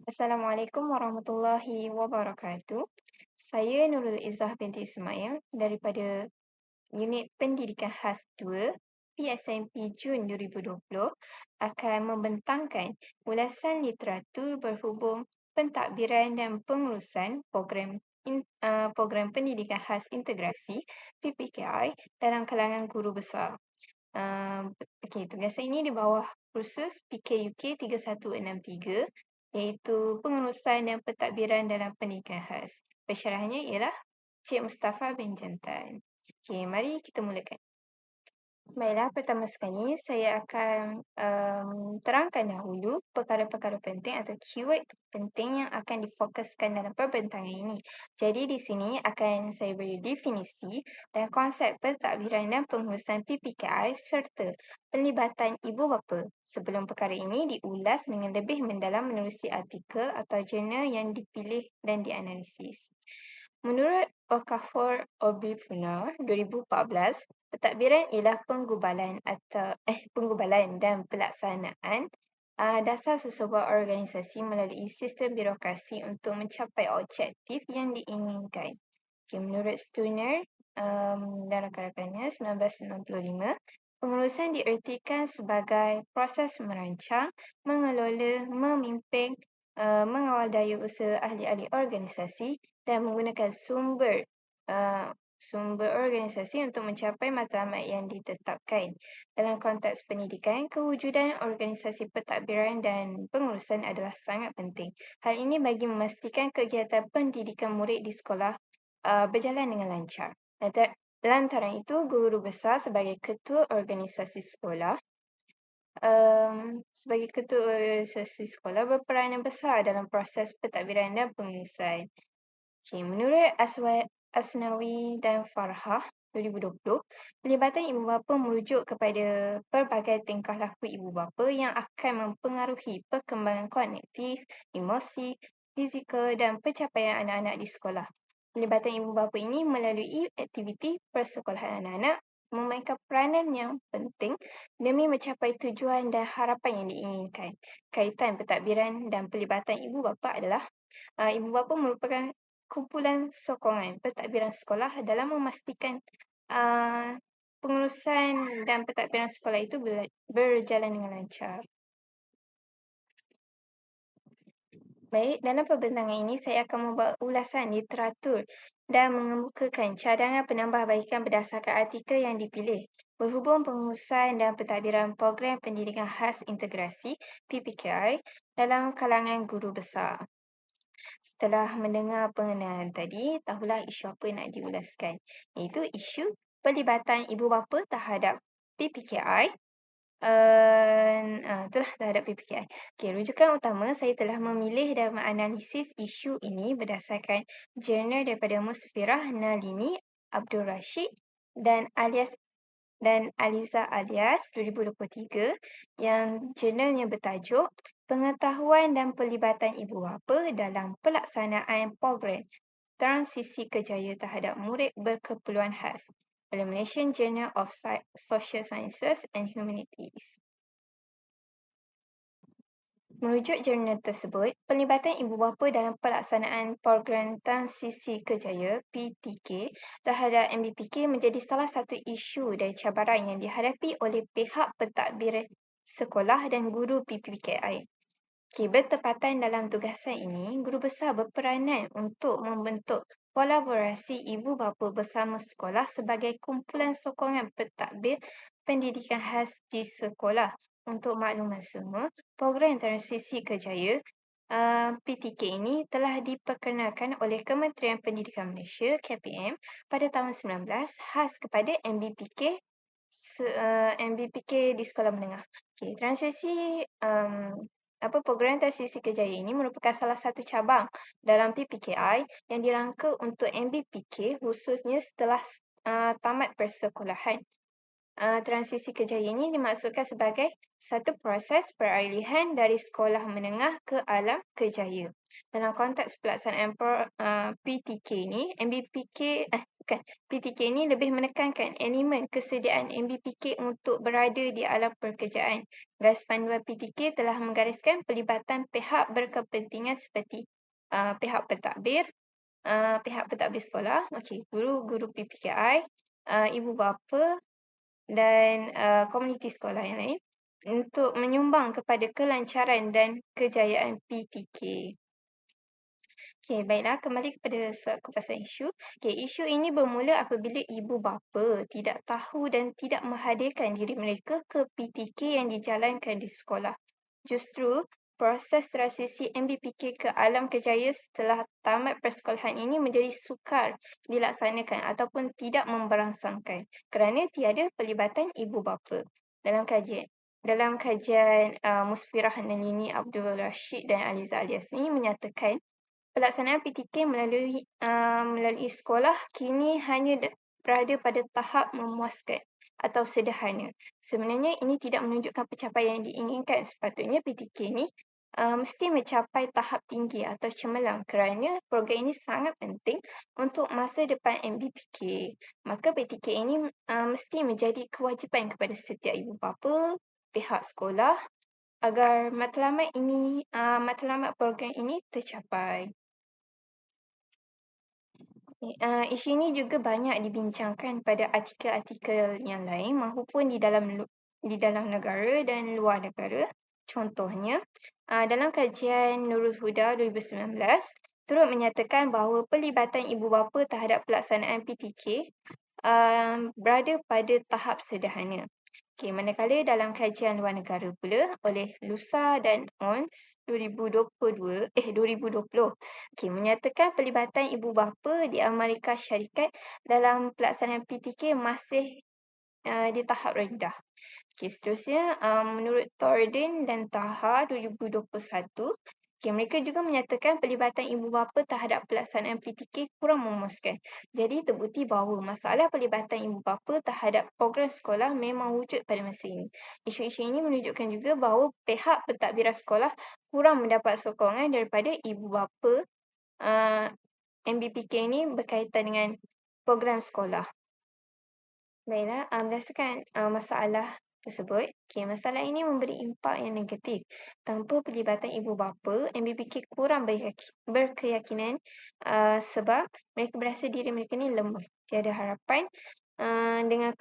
Assalamualaikum warahmatullahi wabarakatuh. Saya Nurul Izzah binti Ismail daripada Unit Pendidikan Khas 2 PSMP Jun 2020 akan membentangkan ulasan literatur berhubung pentadbiran dan pengurusan program pendidikan khas integrasi PPKI dalam kalangan guru besar. Tugas saya ini di bawah kursus PKUK 3163 iaitu pengurusan dan pentadbiran dalam pendidikan khas. Pensyarahnya ialah Cik Mustafa bin Jantan. Okey, mari kita mulakan. Baiklah, pertama sekali saya akan terangkan dahulu perkara-perkara penting atau keyword penting yang akan difokuskan dalam perbincangan ini. Jadi di sini akan saya beri definisi dan konsep pentadbiran dan pengurusan PPKI serta pelibatan ibu bapa. Sebelum perkara ini diulas dengan lebih mendalam menerusi artikel atau jurnal yang dipilih dan dianalisis. Menurut Okafor Obifunar 2014, pentadbiran ialah penggubalan dan pelaksanaan dasar sesebuah organisasi melalui sistem birokrasi untuk mencapai objektif yang diinginkan. Menurut Sturner dan rakan-rakannya 1995, pengurusan diertikan sebagai proses merancang, mengelola, memimpin, mengawal daya usaha ahli-ahli organisasi dan menggunakan sumber organisasi untuk mencapai matlamat yang ditetapkan. Dalam konteks pendidikan, kewujudan organisasi pentadbiran dan pengurusan adalah sangat penting. Hal ini bagi memastikan kegiatan pendidikan murid di sekolah berjalan dengan lancar. Lantaran itu, guru besar sebagai ketua organisasi sekolah berperanan besar dalam proses pentadbiran dan pengurusan. Menurut Asnawi dan Farhah 2020, pelibatan ibu bapa merujuk kepada pelbagai tingkah laku ibu bapa yang akan mempengaruhi perkembangan kognitif, emosi, fizikal dan pencapaian anak-anak di sekolah. Pelibatan ibu bapa ini melalui aktiviti persekolahan anak-anak memainkan peranan yang penting demi mencapai tujuan dan harapan yang diinginkan. Kaitan pentadbiran dan pelibatan ibu bapa adalah ibu bapa merupakan kumpulan sokongan pentadbiran sekolah dalam memastikan pengurusan dan pentadbiran sekolah itu berjalan dengan lancar. Baik, dalam perbincangan ini saya akan membuat ulasan literatur dan mengemukakan cadangan penambahbaikan berdasarkan artikel yang dipilih berhubung pengurusan dan pentadbiran program pendidikan khas integrasi PPKI dalam kalangan guru besar. Setelah mendengar pengenalan tadi, tahulah isu apa yang nak diulaskan, iaitu isu pelibatan ibu bapa terhadap PPKI. Itulah terhadap PPKI. Rujukan utama saya telah memilih dan menganalisis isu ini berdasarkan jurnal daripada Musfirah Nalini Abdul Rashid dan Aliza Alias 2023 yang jurnalnya bertajuk Pengetahuan dan Pelibatan Ibu Bapa dalam Pelaksanaan Program Transisi Kerjaya terhadap Murid Berkeperluan Khas dalam Malaysian Journal of Social Sciences and Humanities. Merujuk jurnal tersebut, pelibatan ibu bapa dalam pelaksanaan program transisi kerjaya PTK terhadap MBPK menjadi salah satu isu dari cabaran yang dihadapi oleh pihak pentadbir sekolah dan guru PPKI. Bertepatan dalam tugasan ini, guru besar berperanan untuk membentuk kolaborasi ibu bapa bersama sekolah sebagai kumpulan sokongan pentadbir pendidikan khas di sekolah. Untuk makluman semua, program transisi kerjaya PTK ini telah diperkenalkan oleh Kementerian Pendidikan Malaysia KPM pada tahun 19 khas kepada MBPK di sekolah menengah. Transisi program transisi kerjaya ini merupakan salah satu cabang dalam PPKI yang dirangka untuk MBPK khususnya setelah tamat persekolahan. Transisi kerjaya ini dimaksudkan sebagai satu proses peralihan dari sekolah menengah ke alam kerjaya. Dalam konteks pelaksanaan PTK ini, Bukan, PTK ini lebih menekankan elemen kesediaan MBPK untuk berada di alam pekerjaan. Garis panduan PTK telah menggariskan pelibatan pihak berkepentingan seperti pihak pentadbir, pihak pentadbir sekolah, guru-guru PPKI, ibu bapa dan komuniti sekolah yang lain untuk menyumbang kepada kelancaran dan kejayaan PTK. Baiklah, kembali kepada kupasan isu. Isu ini bermula apabila ibu bapa tidak tahu dan tidak menghadirkan diri mereka ke PTK yang dijalankan di sekolah. Justru, proses transisi MBPK ke alam kerjaya setelah tamat persekolahan ini menjadi sukar dilaksanakan ataupun tidak memberangsangkan kerana tiada pelibatan ibu bapa. Dalam kajian Musfirah Nalini Abdul Rashid dan Aliza Aliasni menyatakan pelaksanaan PTK melalui sekolah kini hanya berada pada tahap memuaskan atau sederhana. Sebenarnya ini tidak menunjukkan pencapaian yang diinginkan. Sepatutnya PTK ini mesti mencapai tahap tinggi atau cemerlang kerana program ini sangat penting untuk masa depan MBPK. Maka PTK ini mesti menjadi kewajipan kepada setiap ibu bapa, pihak sekolah agar matlamat program ini tercapai. Isu ini juga banyak dibincangkan pada artikel-artikel yang lain maupun di dalam negara dan luar negara. Contohnya, dalam kajian Nurul Huda 2019 turut menyatakan bahawa pelibatan ibu bapa terhadap pelaksanaan PTK berada pada tahap sederhana. Manakala dalam kajian luar negara pula oleh Lusa dan ONS 2020, menyatakan pelibatan ibu bapa di Amerika Syarikat dalam pelaksanaan PTK masih di tahap rendah. Seterusnya, menurut Thornton dan Taha 2021, mereka juga menyatakan pelibatan ibu bapa terhadap pelaksanaan PTK kurang memuaskan. Jadi terbukti bahawa masalah pelibatan ibu bapa terhadap program sekolah memang wujud pada masa ini. Isu-isu ini menunjukkan juga bahawa pihak pentadbiran sekolah kurang mendapat sokongan daripada ibu bapa MBPK ini berkaitan dengan program sekolah. Baiklah, berdasarkan masalah tersebut, masalah ini memberi impak yang negatif. Tanpa pelibatan ibu bapa, MBPK kurang berkeyakinan sebab mereka berasa diri mereka ni lemah, tiada harapan dengan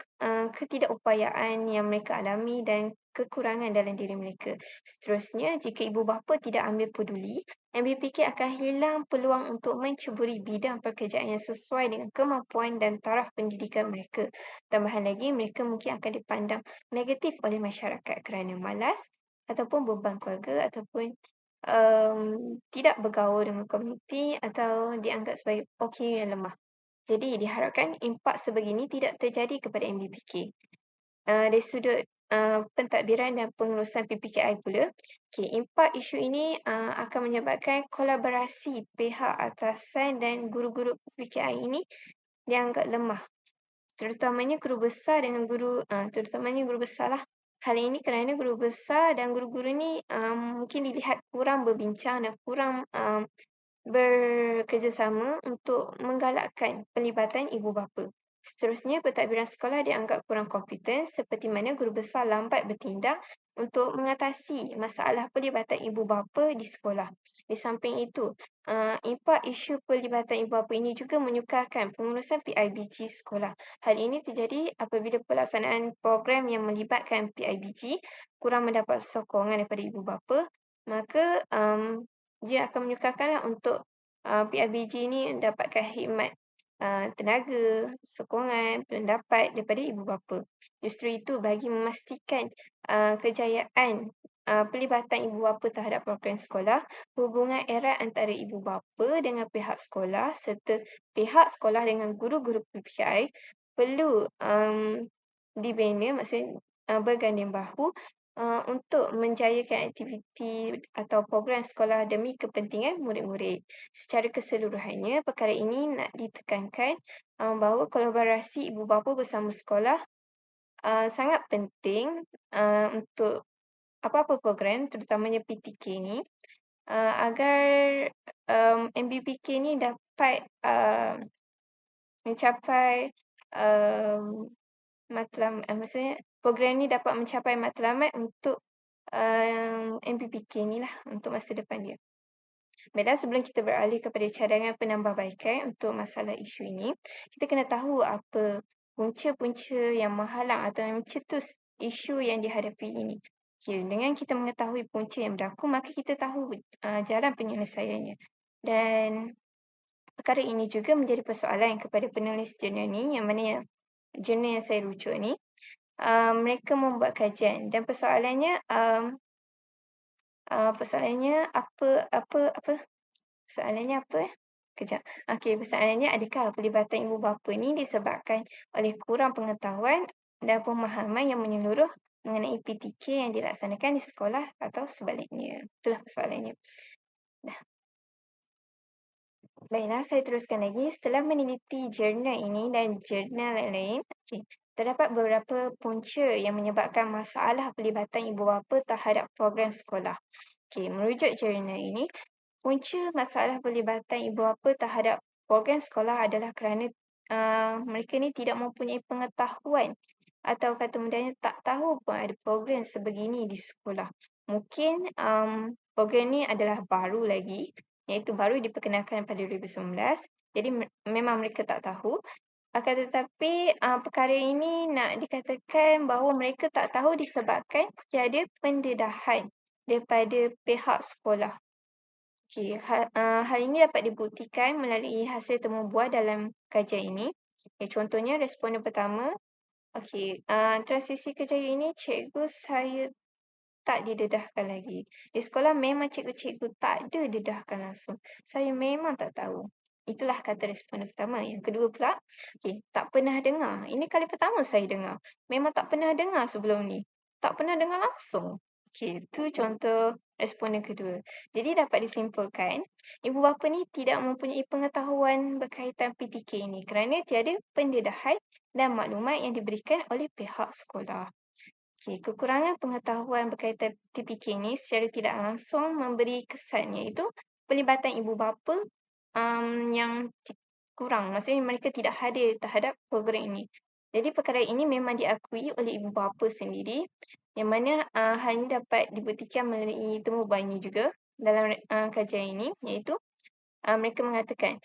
ketidakupayaan yang mereka alami dan kekurangan dalam diri mereka. Seterusnya, jika ibu bapa tidak ambil peduli, MBPK akan hilang peluang untuk menceburi bidang pekerjaan yang sesuai dengan kemampuan dan taraf pendidikan mereka. Tambahan lagi, mereka mungkin akan dipandang negatif oleh masyarakat kerana malas ataupun beban keluarga ataupun tidak bergaul dengan komuniti atau dianggap sebagai okey yang lemah. Jadi diharapkan impak sebegini tidak terjadi kepada MBPK. Dari sudut pentadbiran dan pengurusan PPKI pula, impak isu ini akan menyebabkan kolaborasi pihak atasan dan guru-guru PPKI ini dianggap lemah. Terutamanya guru besar lah. Hal ini kerana guru besar dan guru-guru ni mungkin dilihat kurang berbincang dan kurang bekerjasama untuk menggalakkan pelibatan ibu bapa. Seterusnya, pentadbiran sekolah dianggap kurang kompeten seperti mana guru besar lambat bertindak untuk mengatasi masalah pelibatan ibu bapa di sekolah. Di samping itu, impak isu pelibatan ibu bapa ini juga menyukarkan pengurusan PIBG sekolah. Hal ini terjadi apabila pelaksanaan program yang melibatkan PIBG kurang mendapat sokongan daripada ibu bapa, maka dia akan menyukarkanlah untuk PIBG ini mendapatkan khidmat tenaga, sokongan, pendapat daripada ibu bapa. Justru itu bagi memastikan kejayaan pelibatan ibu bapa terhadap program sekolah, hubungan erat antara ibu bapa dengan pihak sekolah serta pihak sekolah dengan guru-guru PPKI perlu dibina, maksudnya berganding bahu untuk menjayakan aktiviti atau program sekolah demi kepentingan murid-murid. Secara keseluruhannya, perkara ini nak ditekankan bahawa kolaborasi ibu bapa bersama sekolah sangat penting untuk apa-apa program, terutamanya PTK ni, agar MBPK ni dapat mencapai maksudnya program ni dapat mencapai matlamat untuk MPPK ni lah untuk masa depan dia. Baiklah, sebelum kita beralih kepada cadangan penambahbaikan untuk masalah isu ini, kita kena tahu apa punca-punca yang menghalang atau yang mencetus isu yang dihadapi ini. Okay, dengan kita mengetahui punca yang berlaku, maka kita tahu jalan penyelesaiannya. Dan perkara ini juga menjadi persoalan kepada penulis jurnal ni, yang mana jurnal yang saya rujuk ni. Mereka membuat kajian dan persoalannya Soalannya apa? Kejap. Okey, persoalannya, adakah pelibatan ibu bapa ni disebabkan oleh kurang pengetahuan dan pemahaman yang menyeluruh mengenai PTK yang dilaksanakan di sekolah atau sebaliknya? Itulah persoalannya. Dah. Baiklah, saya teruskan lagi. Setelah meneliti jurnal ini dan jurnal lain, terdapat beberapa punca yang menyebabkan masalah pelibatan ibu bapa terhadap program sekolah. Merujuk jurnal ini, punca masalah pelibatan ibu bapa terhadap program sekolah adalah kerana mereka ni tidak mempunyai pengetahuan atau kata mudahnya tak tahu pun ada program sebegini di sekolah. Mungkin program ni adalah baru lagi, iaitu baru diperkenalkan pada 2019. Jadi memang mereka tak tahu. Akan tetapi perkara ini nak dikatakan bahawa mereka tak tahu disebabkan tiada pendedahan daripada pihak sekolah. Hal ini dapat dibuktikan melalui hasil temu buah dalam kajian ini. Contohnya, responden pertama, transisi kerjaya ini cikgu saya tak didedahkan lagi. Di sekolah memang cikgu-cikgu tak ada dedahkan langsung. Saya memang tak tahu. Itulah kata responden pertama. Yang kedua pula, tak pernah dengar. Ini kali pertama saya dengar. Memang tak pernah dengar sebelum ni. Tak pernah dengar langsung. Itu contoh responden kedua. Jadi dapat disimpulkan, ibu bapa ni tidak mempunyai pengetahuan berkaitan PTK ini kerana tiada pendedahan dan maklumat yang diberikan oleh pihak sekolah. Kekurangan pengetahuan berkaitan TPK ini secara tidak langsung memberi kesan, iaitu pelibatan ibu bapa yang kurang. Maksudnya mereka tidak hadir terhadap program ini. Jadi perkara ini memang diakui oleh ibu bapa sendiri, yang mana hal ini dapat dibuktikan melalui temu buah ini juga dalam kajian ini, iaitu mereka mengatakan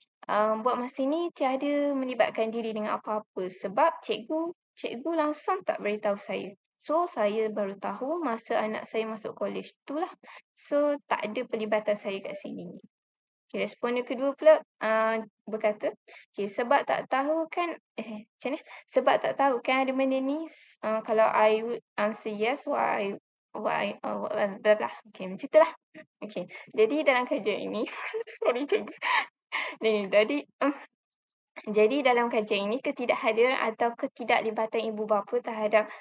buat masa ini tiada melibatkan diri dengan apa-apa sebab cikgu langsung tak beritahu saya. So, saya baru tahu masa anak saya masuk kolej. Itulah. So, tak ada pelibatan saya kat sini. Responden kedua pula berkata, sebab tak tahu kan, macam mana? Sebab tak tahu kan ada benda ni, kalau I would answer yes, blah, blah. Macam itulah. Jadi dalam kajian ini, sorry cikgu. Jadi dalam kajian ini, ketidakhadiran atau ketidaklibatan ibu bapa terhadap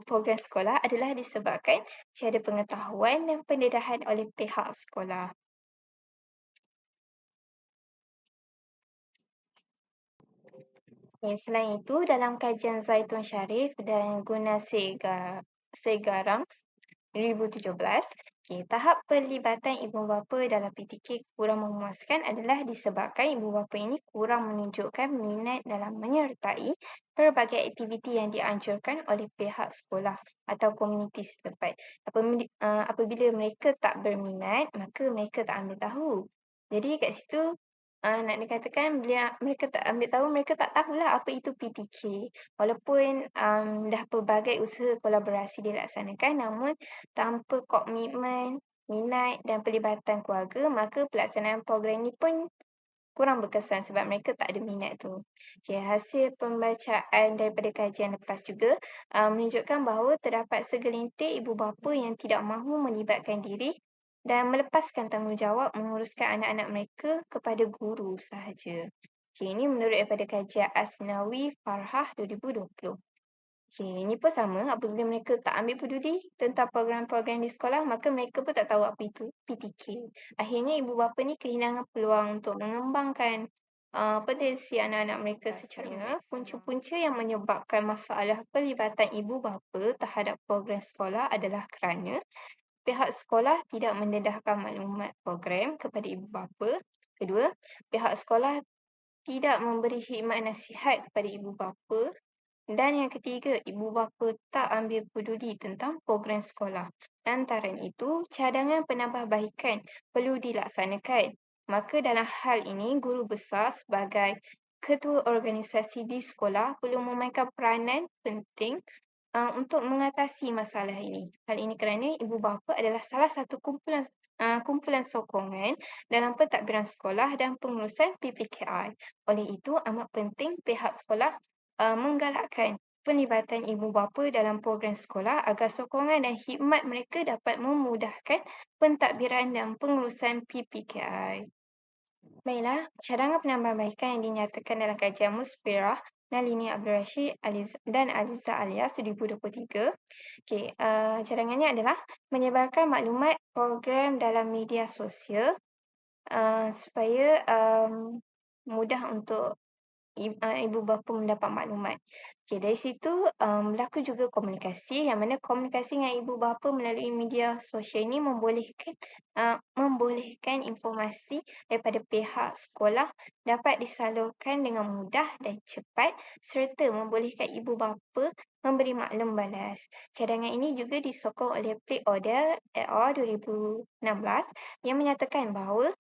program sekolah adalah disebabkan tiada pengetahuan dan pendedahan oleh pihak sekolah. Selain itu, dalam kajian Zaitun Sharif dan Guna Segarang 2017, tahap pelibatan ibu bapa dalam PTK kurang memuaskan adalah disebabkan ibu bapa ini kurang menunjukkan minat dalam menyertai pelbagai aktiviti yang dianjurkan oleh pihak sekolah atau komuniti setempat. Apabila mereka tak berminat, maka mereka tak ambil tahu. Jadi kat situ nak dikatakan mereka tak ambil tahu, mereka tak tahulah apa itu PTK. Walaupun dah pelbagai usaha kolaborasi dilaksanakan, namun tanpa komitmen, minat dan pelibatan keluarga, maka pelaksanaan program ini pun kurang berkesan sebab mereka tak ada minat tu. Hasil pembacaan daripada kajian lepas juga menunjukkan bahawa terdapat segelintir ibu bapa yang tidak mahu melibatkan diri dan melepaskan tanggungjawab menguruskan anak-anak mereka kepada guru sahaja. Ini menurut daripada kajian Asnawi Farhah 2020. Ini pun sama, apabila mereka tak ambil peduli tentang program-program di sekolah, maka mereka pun tak tahu apa itu PTK. Akhirnya ibu bapa ni kehilangan peluang untuk mengembangkan potensi anak-anak mereka secara. Punca-punca yang menyebabkan masalah pelibatan ibu bapa terhadap program sekolah adalah kerana pihak sekolah tidak mendedahkan maklumat program kepada ibu bapa. Kedua, pihak sekolah tidak memberi khidmat nasihat kepada ibu bapa. Dan yang ketiga, ibu bapa tak ambil peduli tentang program sekolah. Lantaran itu, cadangan penambahbaikan perlu dilaksanakan. Maka dalam hal ini, guru besar sebagai ketua organisasi di sekolah perlu memainkan peranan penting untuk mengatasi masalah ini. Hal ini kerana ibu bapa adalah salah satu kumpulan sokongan dalam pentadbiran sekolah dan pengurusan PPKI. Oleh itu, amat penting pihak sekolah menggalakkan pelibatan ibu bapa dalam program sekolah agar sokongan dan khidmat mereka dapat memudahkan pentadbiran dan pengurusan PPKI. Baiklah, cadangan penambahbaikan yang dinyatakan dalam kajian Musfirah Nalini Abdul Rashid dan Aliza Alias 2023. Cadangannya adalah menyebarkan maklumat program dalam media sosial supaya mudah untuk ibu bapa mendapat maklumat. Dari situ berlaku juga komunikasi, yang mana komunikasi dengan ibu bapa melalui media sosial ini membolehkan informasi daripada pihak sekolah dapat disalurkan dengan mudah dan cepat serta membolehkan ibu bapa memberi maklum balas. Cadangan ini juga disokong oleh Plate Order AR 2016 yang menyatakan bahawa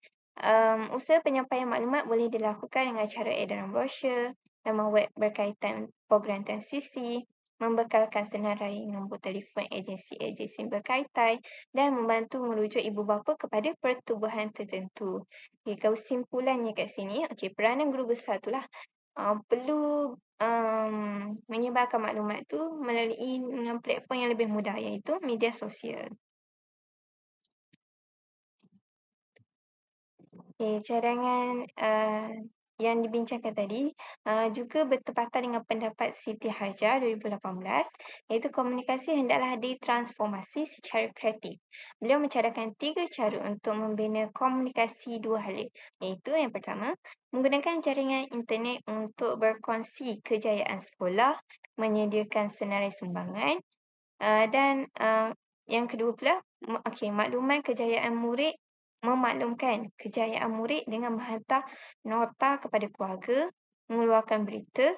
usaha penyampaian maklumat boleh dilakukan dengan cara edaran brosur, laman web berkaitan program transisi, membekalkan senarai nombor telefon agensi-agensi berkaitan dan membantu merujuk ibu bapa kepada pertubuhan tertentu. Kesimpulannya kat sini, peranan guru besar itulah perlu menyebarkan maklumat tu melalui dengan platform yang lebih mudah, iaitu media sosial. Cadangan yang dibincangkan tadi juga bertepatan dengan pendapat Siti Hajar 2018, iaitu komunikasi hendaklah ditransformasi secara kreatif. Beliau mencadangkan 3 cara untuk membina komunikasi dua hala, iaitu yang pertama, menggunakan jaringan internet untuk berkongsi kejayaan sekolah, menyediakan senarai sumbangan, dan yang kedua pula, makluman kejayaan murid, memaklumkan kejayaan murid dengan menghantar nota kepada keluarga, mengeluarkan berita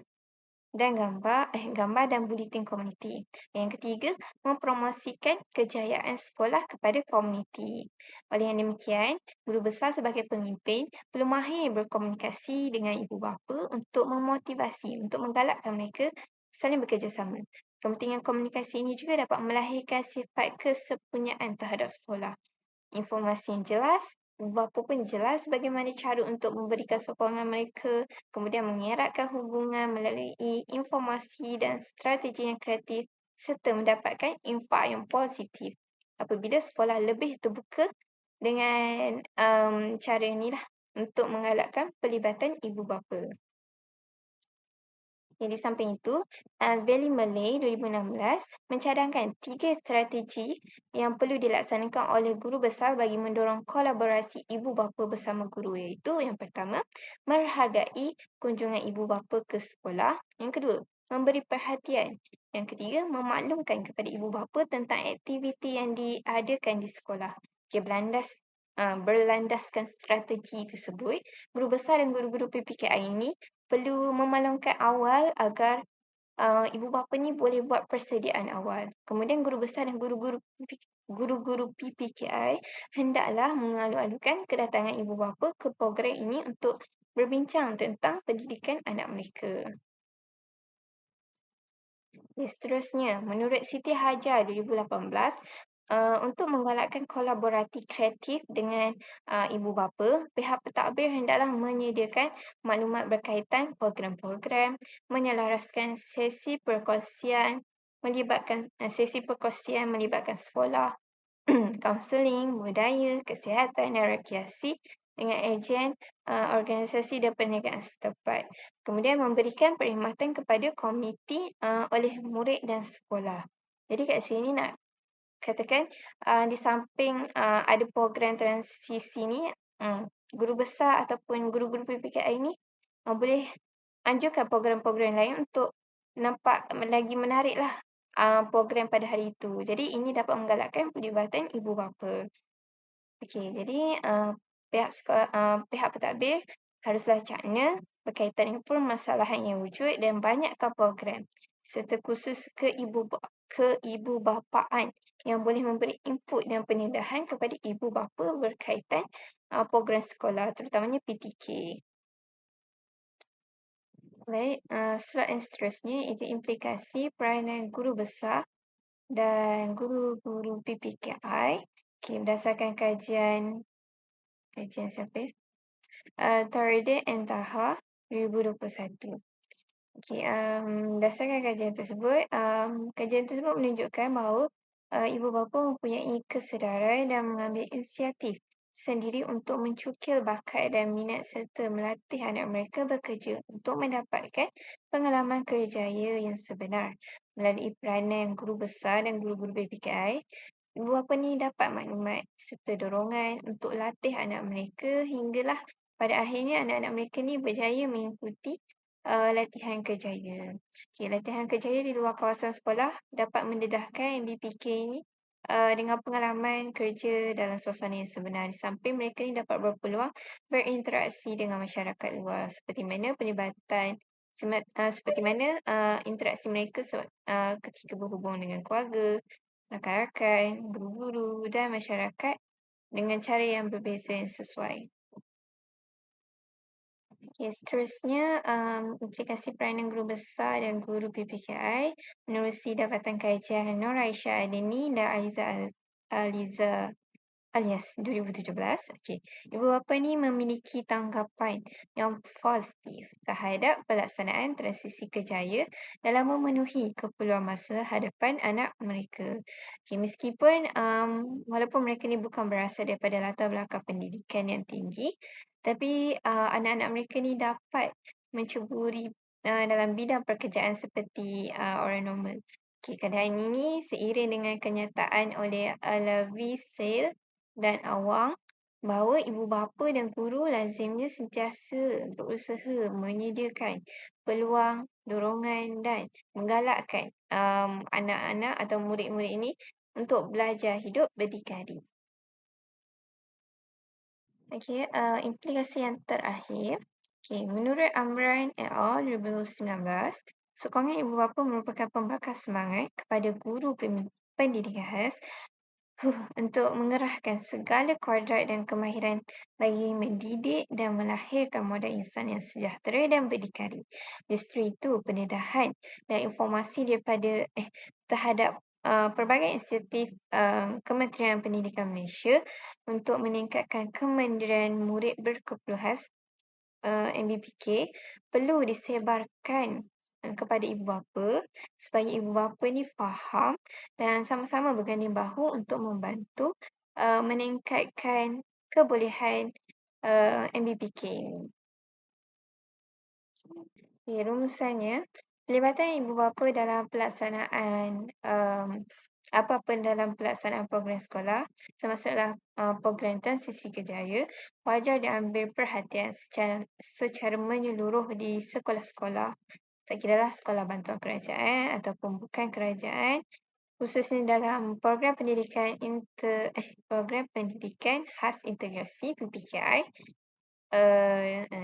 dan gambar dan buletin komuniti. Yang ketiga, mempromosikan kejayaan sekolah kepada komuniti. Oleh yang demikian, guru besar sebagai pemimpin perlu mahir berkomunikasi dengan ibu bapa untuk memotivasi, untuk menggalakkan mereka saling bekerjasama. Kepentingan komunikasi ini juga dapat melahirkan sifat kesepunyaan terhadap sekolah. Informasi yang jelas, ibu bapa pun jelas bagaimana cara untuk memberikan sokongan mereka, kemudian mengeratkan hubungan melalui informasi dan strategi yang kreatif serta mendapatkan impak yang positif. Apabila sekolah lebih terbuka dengan cara inilah untuk menggalakkan pelibatan ibu bapa. Di samping itu, Valley Malay 2016 mencadangkan 3 strategi yang perlu dilaksanakan oleh guru besar bagi mendorong kolaborasi ibu bapa bersama guru, iaitu yang pertama, menghargai kunjungan ibu bapa ke sekolah. Yang kedua, memberi perhatian. Yang ketiga, memaklumkan kepada ibu bapa tentang aktiviti yang diadakan di sekolah. Berlandaskan strategi tersebut, guru besar dan guru-guru PPKI ini perlu memaklumkan awal agar ibu bapa ni boleh buat persediaan awal. Kemudian guru besar dan guru-guru PPKI hendaklah mengalu-alukan kedatangan ibu bapa ke program ini untuk berbincang tentang pendidikan anak mereka. Seterusnya, menurut Siti Hajar 2018, untuk menggalakkan kolaborasi kreatif dengan ibu bapa, pihak pentadbir hendaklah menyediakan maklumat berkaitan program-program, menyelaraskan sesi perkongsian melibatkan sekolah, kaunseling, budaya, kesihatan dan rekreasi dengan ejen organisasi dan perniagaan setempat. Kemudian memberikan perkhidmatan kepada komuniti oleh murid dan sekolah. Jadi kat sini nak katakan di samping ada program transisi ni, guru besar ataupun guru-guru PPKI ni boleh anjurkan program-program lain untuk nampak lagi menariklah program pada hari itu. Jadi ini dapat menggalakkan pelibatan ibu bapa. Jadi pihak pentadbir haruslah cakna berkaitan dengan permasalahan yang wujud dan banyakkan program serta khusus keibubapaan yang boleh memberi input dan penindahan kepada ibu bapa berkaitan program sekolah, terutamanya PTK. Baik, slide yang seterusnya itu implikasi peranan guru besar dan guru-guru PPKI. Berdasarkan kajian siapa? Tarde and Taha 2021. Berdasarkan kajian tersebut menunjukkan bahawa ibu bapa mempunyai kesedaran dan mengambil inisiatif sendiri untuk mencukil bakat dan minat serta melatih anak mereka bekerja untuk mendapatkan pengalaman kerjaya yang sebenar. Melalui peranan guru besar dan guru-guru PPKI, ibu bapa ni dapat maklumat serta dorongan untuk latih anak mereka hinggalah pada akhirnya anak-anak mereka ni berjaya mengikuti latihan kerjaya. Latihan kerjaya di luar kawasan sekolah dapat mendedahkan MBPK ini dengan pengalaman kerja dalam suasana yang sebenar. Di samping mereka ni dapat berpeluang berinteraksi dengan masyarakat luar seperti mana interaksi mereka ketika berhubung dengan keluarga, rakan-rakan, guru-guru dan masyarakat dengan cara yang berbeza yang sesuai. Seterusnya, implikasi peranan guru besar dan guru PPKI menerusi dapatan kajian Nur Aisyah Adeni dan Aliza alias 2017. Ibu bapa ni memiliki tanggapan yang positif terhadap pelaksanaan transisi kerjaya dalam memenuhi keperluan masa hadapan anak mereka. Meskipun walaupun mereka ni bukan berasal daripada latar belakang pendidikan yang tinggi, tapi anak-anak mereka ni dapat menceburi dalam bidang pekerjaan seperti orang normal. Keadaan ini seiring dengan kenyataan oleh Alavi Sale dan Awang bahawa ibu bapa dan guru lazimnya sentiasa berusaha menyediakan peluang, dorongan dan menggalakkan anak-anak atau murid-murid ini untuk belajar hidup berdikari. Implikasi yang terakhir. Menurut Amran et al. 2019, sokongan ibu bapa merupakan pembakar semangat kepada guru pendidikan khas untuk mengerahkan segala kuadrat dan kemahiran bagi mendidik dan melahirkan model insan yang sejahtera dan berdikari. Justru itu, pendedahan dan informasi terhadap pelbagai inisiatif Kementerian Pendidikan Malaysia untuk meningkatkan kemandirian murid berkeperluan khas MBPK perlu disebarkan kepada ibu bapa supaya ibu bapa ni faham dan sama-sama berganding bahu untuk membantu meningkatkan kebolehan MBPK ni. Rumusannya, pelibatan ibu bapa dalam pelaksanaan apa-apa dalam pelaksanaan program sekolah, termasuklah program transisi kerjaya, wajar diambil perhatian secara menyeluruh di sekolah-sekolah. Tak kiralah sekolah bantuan kerajaan ataupun bukan kerajaan, khususnya dalam program pendidikan khas integrasi PPKI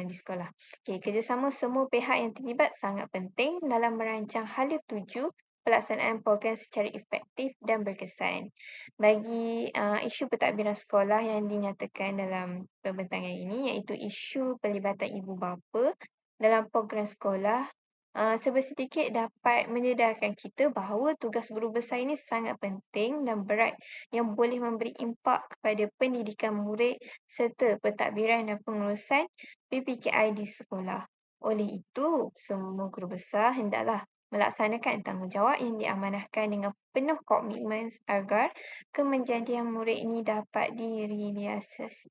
di sekolah. Kerjasama semua pihak yang terlibat sangat penting dalam merancang hala tuju pelaksanaan program secara efektif dan berkesan. Bagi isu pentadbiran sekolah yang dinyatakan dalam pembentangan ini, iaitu isu pelibatan ibu bapa dalam program sekolah, sebersedikit dapat menyedarkan kita bahawa tugas guru besar ini sangat penting dan berat yang boleh memberi impak kepada pendidikan murid serta pentadbiran dan pengurusan PPKI di sekolah. Oleh itu, semua guru besar hendaklah melaksanakan tanggungjawab yang diamanahkan dengan penuh komitmen agar kemenjadian murid ini dapat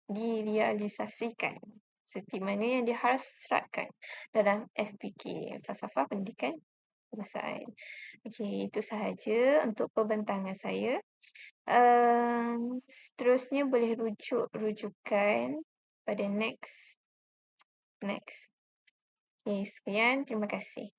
direalisasikan seperti mana yang diharapkan dalam FPK, Falsafah Pendidikan Kebangsaan. Itu sahaja untuk pembentangan saya. Seterusnya boleh rujukan pada next. Sekian, terima kasih.